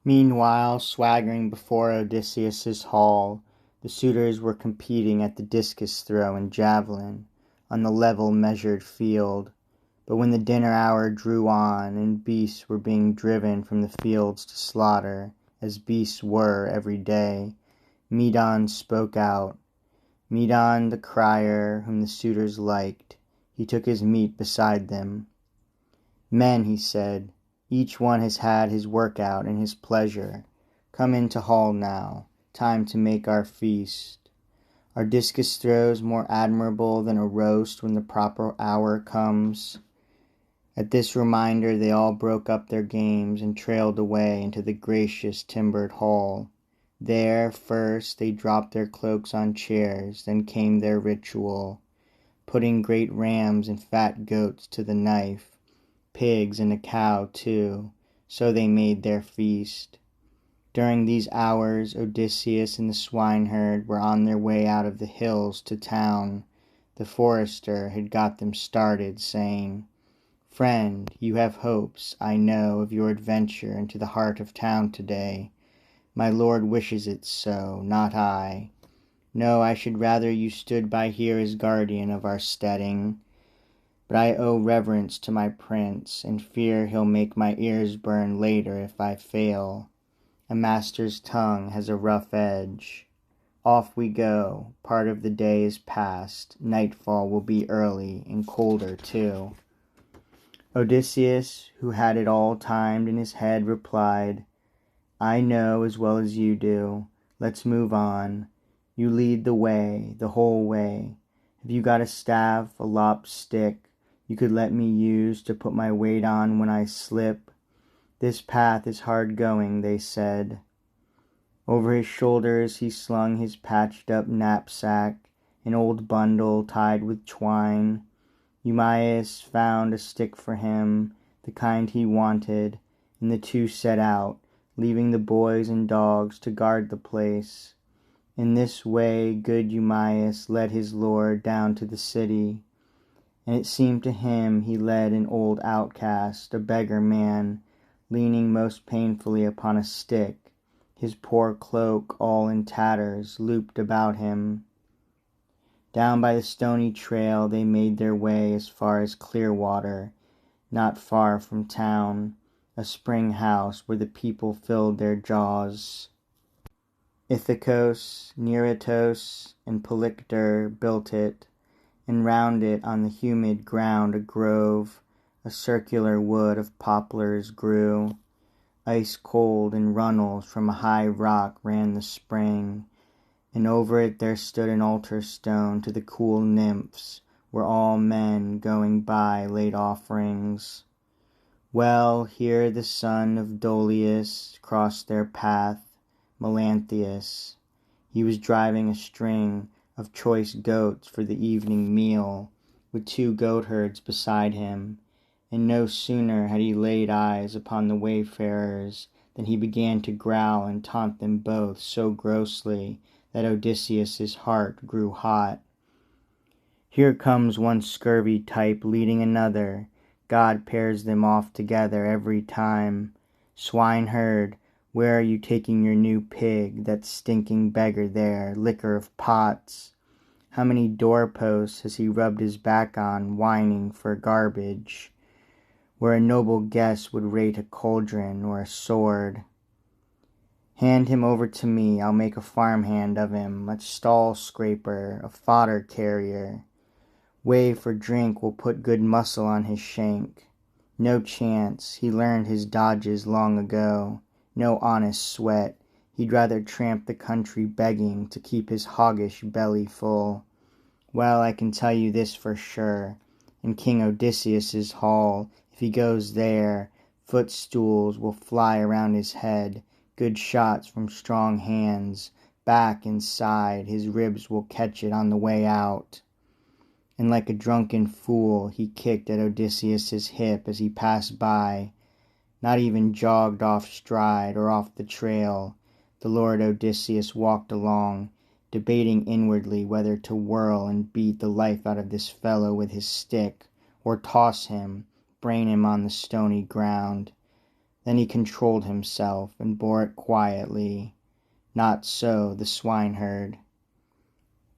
Meanwhile, swaggering before Odysseus's hall, the suitors were competing at the discus throw and javelin, on the level measured field. But when the dinner hour drew on, and beasts were being driven from the fields to slaughter, as beasts were every day, Medon spoke out. Medon the crier, whom the suitors liked, he took his meat beside them. Men, he said, each one has had his work out and his pleasure. Come into hall now, time to make our feast. Are discus throws more admirable than a roast when the proper hour comes? At this reminder they all broke up their games and trailed away into the gracious timbered hall. There, first, they dropped their cloaks on chairs, then came their ritual, putting great rams and fat goats to the knife, pigs and a cow too, so they made their feast. During these hours Odysseus and the swineherd were on their way out of the hills to town. The forester had got them started, saying, "Friend, you have hopes, I know, of your adventure into the heart of town today. My lord wishes it so, not I. No, I should rather you stood by here as guardian of our steading. But I owe reverence to my prince, and fear he'll make my ears burn later if I fail. A master's tongue has a rough edge. Off we go. Part of the day is past. Nightfall will be early, and colder too." Odysseus, who had it all timed in his head, replied, "I know as well as you do. Let's move on. You lead the way, the whole way. Have you got a staff, a lopped stick, you could let me use to put my weight on when I slip? This path is hard going," they said. Over his shoulders he slung his patched up knapsack, an old bundle tied with twine. Eumaeus found a stick for him, the kind he wanted, and the two set out, leaving the boys and dogs to guard the place. In this way good Eumaeus led his lord down to the city, and it seemed to him he led an old outcast, a beggar man, leaning most painfully upon a stick, his poor cloak all in tatters, looped about him. Down by the stony trail they made their way as far as Clearwater, not far from town, a spring house where the people filled their jaws. Ithacos, Neritos, and Polyctor built it, and round it on the humid ground a grove, a circular wood of poplars grew. Ice cold in runnels from a high rock ran the spring, and over it there stood an altar stone to the cool nymphs, where all men going by laid offerings. Well, here the son of Dolius crossed their path, Melanthius. He was driving a string of choice goats for the evening meal, with 2 goatherds beside him, and no sooner had he laid eyes upon the wayfarers than he began to growl and taunt them both so grossly that Odysseus's heart grew hot. "Here comes one scurvy type leading another. God pairs them off together every time. Swineherd, where are you taking your new pig, that stinking beggar there, licker of pots? How many doorposts has he rubbed his back on, whining for garbage, where a noble guest would rate a cauldron or a sword? Hand him over to me, I'll make a farmhand of him, a stall scraper, a fodder carrier. Whey for drink will put good muscle on his shank. No chance, he learned his dodges long ago. No honest sweat, he'd rather tramp the country begging to keep his hoggish belly full. Well, I can tell you this for sure, in King Odysseus's hall, if he goes there, footstools will fly around his head, good shots from strong hands, back and side, his ribs will catch it on the way out." And like a drunken fool he kicked at Odysseus's hip as he passed by, not even jogged off stride or off the trail. The lord Odysseus walked along, debating inwardly whether to whirl and beat the life out of this fellow with his stick, or toss him, brain him on the stony ground. Then he controlled himself and bore it quietly. Not so the swineherd.